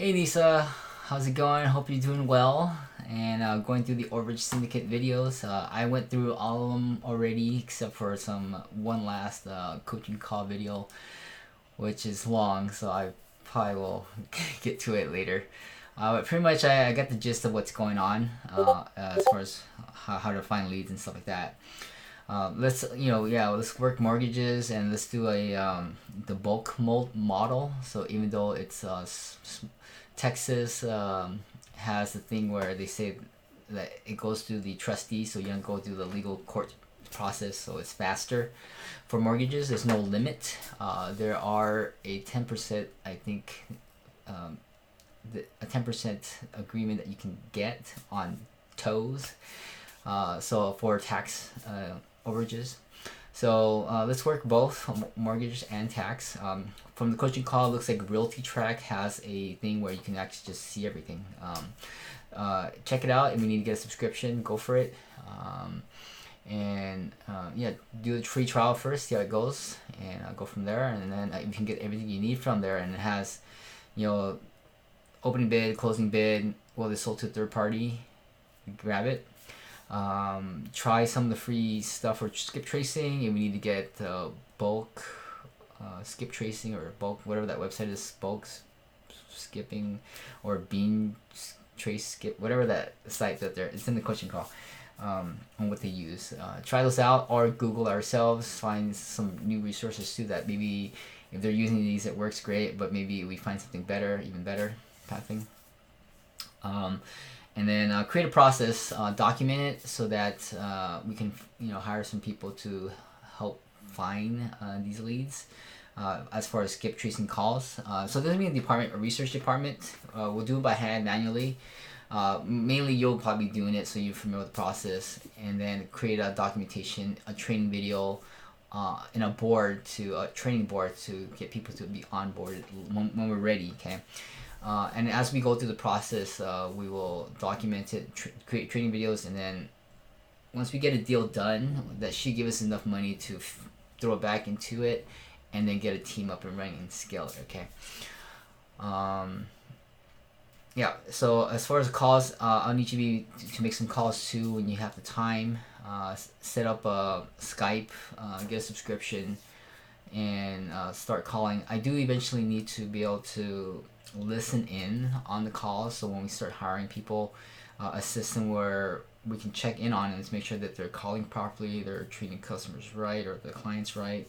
Hey Lisa, how's it going? Hope you're doing well. And going through the Overage Syndicate videos. I went through all of them already, except for some one last coaching call video, which is long, so I probably will get to it later. But pretty much, I got the gist of what's going on as far as how to find leads and stuff like that. Let's work mortgages and let's do a the bulk mold model. So even though it's Texas has the thing where they say that it goes through the trustee, so you don't go through the legal court process, so it's faster. For mortgages, there's no limit. There are a 10%, I think, a 10% agreement that you can get on tows. So for tax overages. So let's work both mortgage and tax. From the coaching call, it looks like Realty Track has a thing where you can actually just see everything. Check it out. If you need to get a subscription, go for it. Yeah, do the free trial first, see how it goes, and go from there. And then you can get everything you need from there. And it has, you know, opening bid, closing bid. Well, it's sold to a third party. Grab it. Try some of the free stuff for skip tracing, and we need to get bulk skip tracing or bulk whatever that website is, bulk skipping or bean trace skip, whatever that site that it's in the coaching call on what they use. Try those out or Google ourselves, find some new resources too that maybe if they're using these it works great, but maybe we find something better, even better kind of thing. And then create a process, document it so that we can hire some people to help find these leads. As far as skip tracing calls, so there's gonna be a department, a research department. We'll do it by hand manually. Mainly you'll probably be doing it, so you're familiar with the process, and then create a documentation, a training video, and a training board to get people to be onboarded when we're ready. Okay. And as we go through the process, we will document it, create training videos, and then once we get a deal done, that should give us enough money to throw it back into it, and then get a team up and running and scale it. Okay. Yeah. So as far as calls, I'll need you to make some calls too when you have the time. Set up a Skype, get a subscription, and start calling. I do eventually need to be able to listen in on the calls, so when we start hiring people, a system where we can check in on it to make sure that they're calling properly, they're treating customers right or the clients right,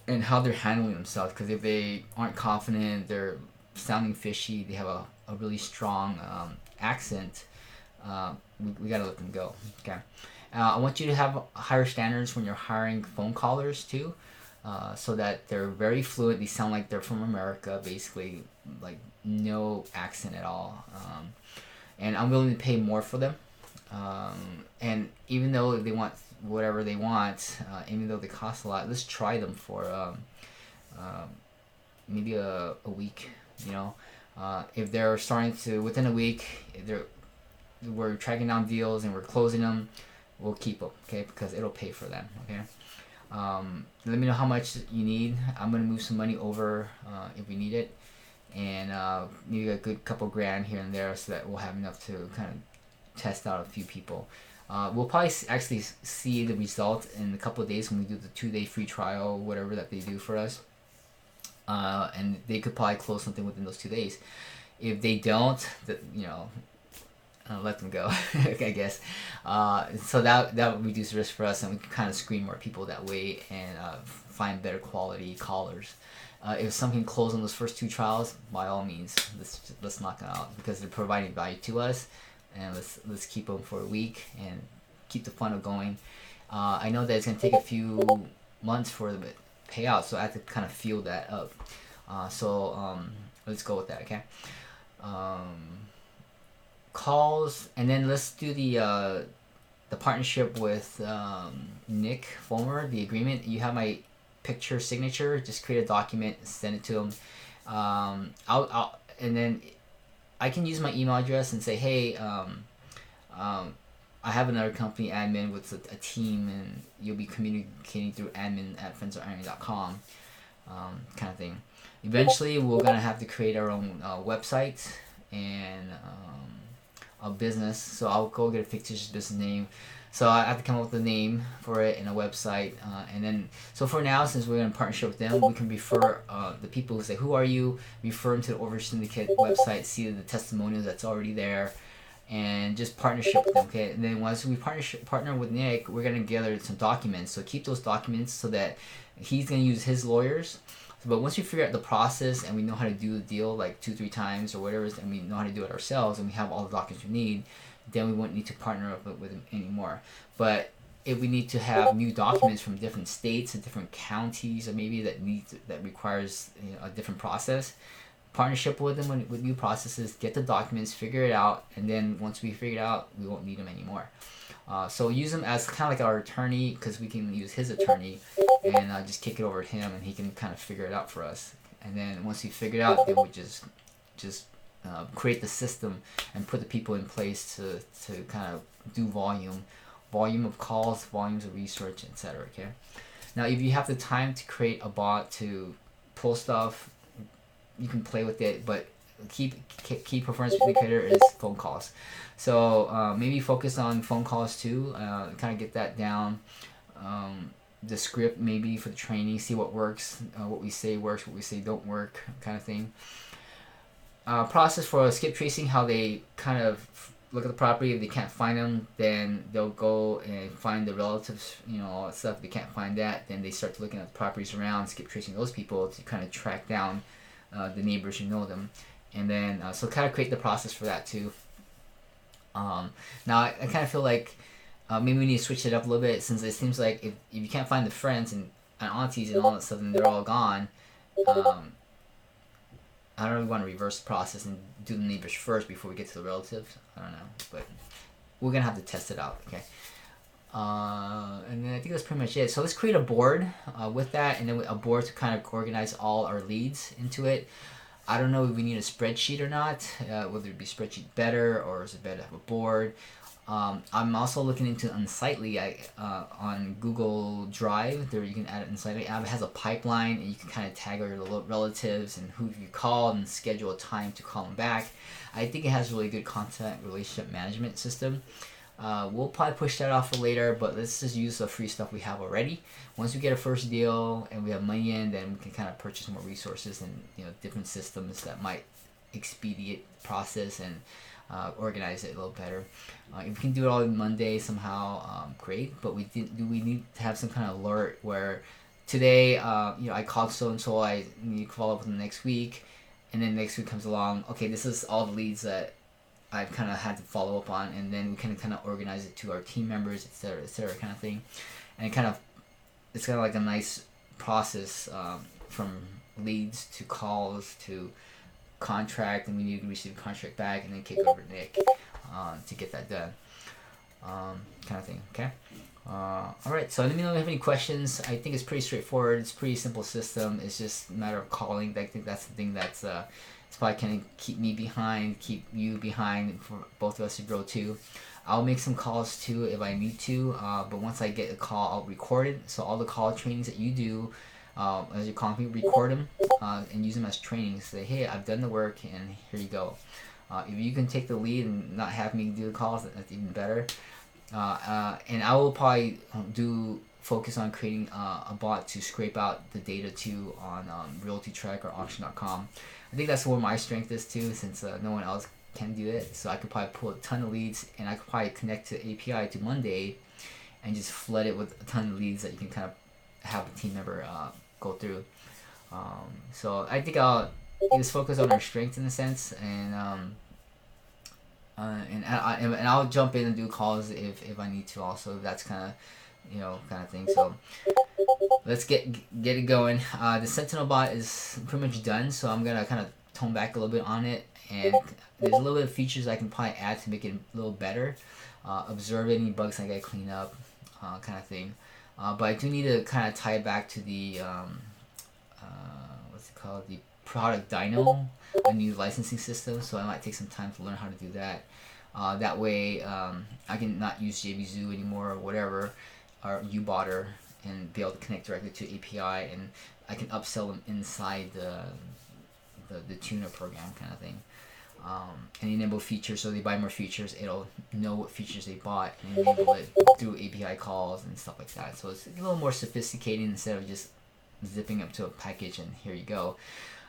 and how they're handling themselves. Because if they aren't confident, they're sounding fishy, they have a really strong accent, we gotta let them go. Okay. I want you to have higher standards when you're hiring phone callers too, so that they're very fluent. They sound like they're from America, basically, like no accent at all. And I'm willing to pay more for them. And even though they want whatever they want, even though they cost a lot, let's try them for maybe a week. If they're starting to within a week, we're tracking down deals and we're closing them, we'll keep them, okay? Because it'll pay for them, okay? Let me know how much you need. I'm gonna move some money over if we need it, and maybe a good couple grand here and there, so that we'll have enough to kind of test out a few people. We'll probably actually see the result in a couple of days when we do the 2-day free trial, whatever that they do for us, and they could probably close something within those 2 days. If they don't, let them go, I guess. So that would reduce the risk for us, and we can kind of screen more people that way and find better quality callers. If something can close on those first 2 trials, by all means, let's knock it out, because they're providing value to us, and let's keep them for a week and keep the funnel going. I know that it's gonna take a few months for the payout, so I have to kind of feel that up. Let's go with that, okay? Calls, and then let's do the partnership with Nick Fulmer, the agreement. You have my picture signature. Just create a document, send it to him. And then I can use my email address and say, hey, I have another company admin with a team, and you'll be communicating through admin@friendsofirony.com, kind of thing. Eventually, we're gonna have to create our own website and a business. So I'll go get a fictitious business name. So I have to come up with a name for it and a website, and then so for now, since we're in partnership with them, we can refer the people who say, "Who are you?" Refer them to the Overage Syndicate website, see the testimonials that's already there, and just partnership with them. Okay, and then once we partner with Nick, we're gonna gather some documents. So keep those documents so that he's gonna use his lawyers. But once we figure out the process and we know how to do the deal like 2-3 times or whatever, and we know how to do it ourselves, and we have all the documents we need, then we won't need to partner up with him anymore. But if we need to have new documents from different states and different counties, or maybe that requires a different process, partnership with them with new processes, get the documents, figure it out, and then once we figure it out, we won't need them anymore. So use him as kind of like our attorney, because we can use his attorney and just kick it over to him, and he can kind of figure it out for us. And then once we figure it out, then we just create the system and put the people in place to kind of do volume of calls, volumes of research, etc. Okay. Now, if you have the time to create a bot to pull stuff, you can play with it, but key performance indicator is phone calls. So maybe focus on phone calls too. Kind of get that down. The script maybe for the training, see what works, what we say works, what we say don't work, kind of thing. Process for skip tracing, how they kind of look at the property. If they can't find them, then they'll go and find the relatives, all that stuff. If they can't find that, then they start looking at the properties around, skip tracing those people to kind of track down the neighbors who know them. And then, so kind of create the process for that too. Now, I kind of feel like maybe we need to switch it up a little bit, since it seems like if you can't find the friends and aunties and all that stuff, and they're all gone, I don't really want to reverse the process and do the neighbors first before we get to the relatives. I don't know, but we're going to have to test it out, okay? And then I think that's pretty much it. So let's create a board with that, and then a board to kind of organize all our leads into it. I don't know if we need a spreadsheet or not, whether it be spreadsheet better, or is it better to have a board. I'm also looking into Unsightly on Google Drive. There you can add an Unsightly app. It has a pipeline, and you can kind of tag all your relatives and who you call and schedule a time to call them back. I think it has a really good contact relationship management system. We'll probably push that off for later, but let's just use the free stuff we have already. Once we get a first deal and we have money in, then we can kind of purchase more resources and different systems that might expedite the process and organize it a little better. If we can do it all in Monday somehow, great. But we need to have some kind of alert where today, I called so and so. I need to follow up with them next week, and then next week comes along. Okay, this is all the leads that I've kind of had to follow up on, and then we can kind of organize it to our team members, etc., kind of thing. And it's kind of like a nice process from leads to calls to contract, and we need to receive a contract back and then kick over to Nick to get that done, kind of thing. Okay. All right. So let me know if you have any questions. I think it's pretty straightforward. It's a pretty simple system. It's just a matter of calling. I think that's the thing that's it's probably going to keep me behind, keep you behind, for both of us to grow too. I'll make some calls too if I need to, but once I get a call, I'll record it. So all the call trainings that you do, as you're calling people, record them and use them as training. Say, hey, I've done the work, and here you go. If you can take the lead and not have me do the calls, that's even better. And I will probably focus on creating a bot to scrape out the data too on RealtyTrack or Auction.com. I think that's where my strength is too, since no one else can do it. So I could probably pull a ton of leads, and I could probably connect to API to Monday and just flood it with a ton of leads that you can kind of have a team member go through. So I think I'll just focus on our strengths in a sense, and I'll jump in and do calls if I need to also. If that's kind of thing. So let's get it going. The Sentinel bot is pretty much done, so I'm gonna kind of tone back a little bit on it, and there's a little bit of features I can probably add to make it a little better. Observe any bugs I gotta clean up, kind of thing. But I do need to kind of tie it back to the what's it called, the product dyno, a new licensing system. So I might take some time to learn how to do that. That way I can not use JVZoo anymore or whatever, or Ubotter, and be able to connect directly to API, and I can upsell them inside the tuner program kind of thing. And enable features, so they buy more features, it'll know what features they bought and enable it through API calls and stuff like that. So it's a little more sophisticated instead of just zipping up to a package and here you go.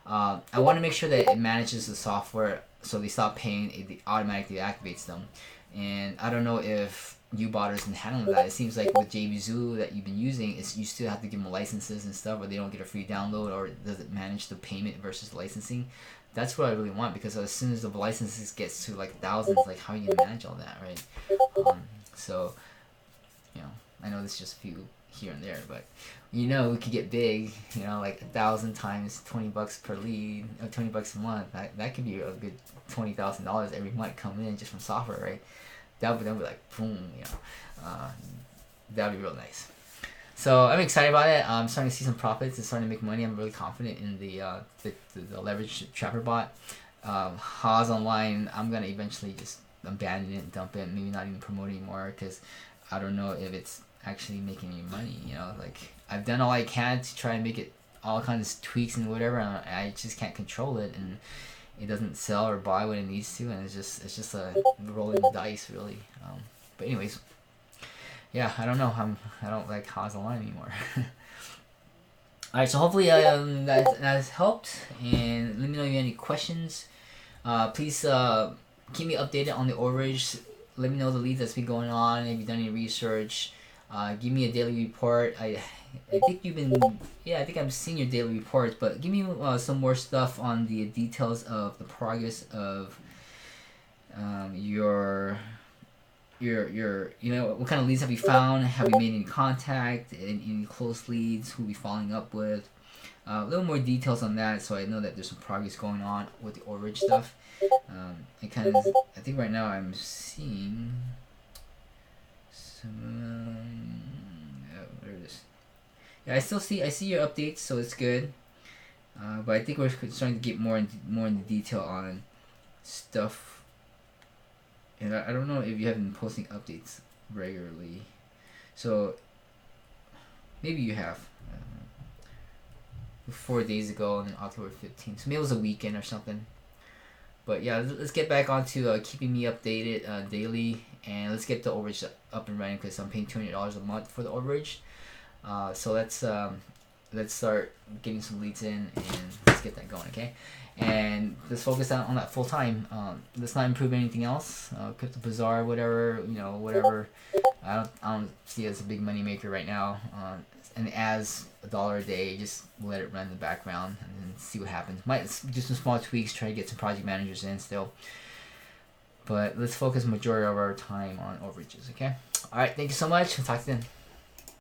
I want to make sure that it manages the software so they stop paying, it automatically activates them. And I don't know if Ubot isn't handling that. It seems like with JVZoo that you've been using, is you still have to give them licenses and stuff, or they don't get a free download, or does it manage the payment versus licensing? That's what I really want, because as soon as the licenses gets to like thousands, like how are you gonna manage all that, right? So, you know, I know there's just a few here and there, but you know, we could get big, you know, like 1,000 times $20 per lead, or $20 a month. That could be a good $20,000 every month coming in just from software, right? That would be like boom, you know, that would be real nice. So I'm excited about it. I'm starting to see some profits. It's starting to make money. I'm really confident in the leverage trapper bot. Haas Online, I'm gonna eventually just abandon it, dump it, maybe not even promote it anymore, because I don't know if it's actually making any money. You know, like I've done all I can to try and make it all kinds of tweaks and whatever, and I just can't control it, and it doesn't sell or buy what it needs to, and it's just a rolling the dice, really. But anyways, yeah, I don't know. I don't like Haas Online anymore. All right, so hopefully that has helped, and let me know if you have any questions. Please keep me updated on the Overage. Let me know the leads that's been going on. Have you done any research? Give me a daily report. I think you've been, yeah, I think I'm seeing your daily reports, but give me some more stuff on the details of the progress of your you know, what kind of leads have you found? Have we made any contact? Any close leads? Who we following up with? A little more details on that, so I know that there's some progress going on with the Overage stuff. It kind of, I think right now I'm seeing some. There it is. Yeah, I see your updates, so it's good. But I think we're starting to get more into detail on stuff. And I don't know if you have been posting updates regularly, so maybe you have. 4 days ago on October 15th, so maybe it was a weekend or something. But yeah, let's get back onto keeping me updated daily, and let's get the Overage up and running, because I'm paying $200 a month for the Overage. So let's start getting some leads in, and let's get that going, okay? And let's focus on that full time. Let's not improve anything else. Crypto Bazaar, whatever, you know, whatever. I don't see it as a big money maker right now. And as $1 a day, just let it run in the background and see what happens. Might do some small tweaks, try to get some project managers in still. But let's focus majority of our time on overages, okay? All right, thank you so much. I'll talk to you then.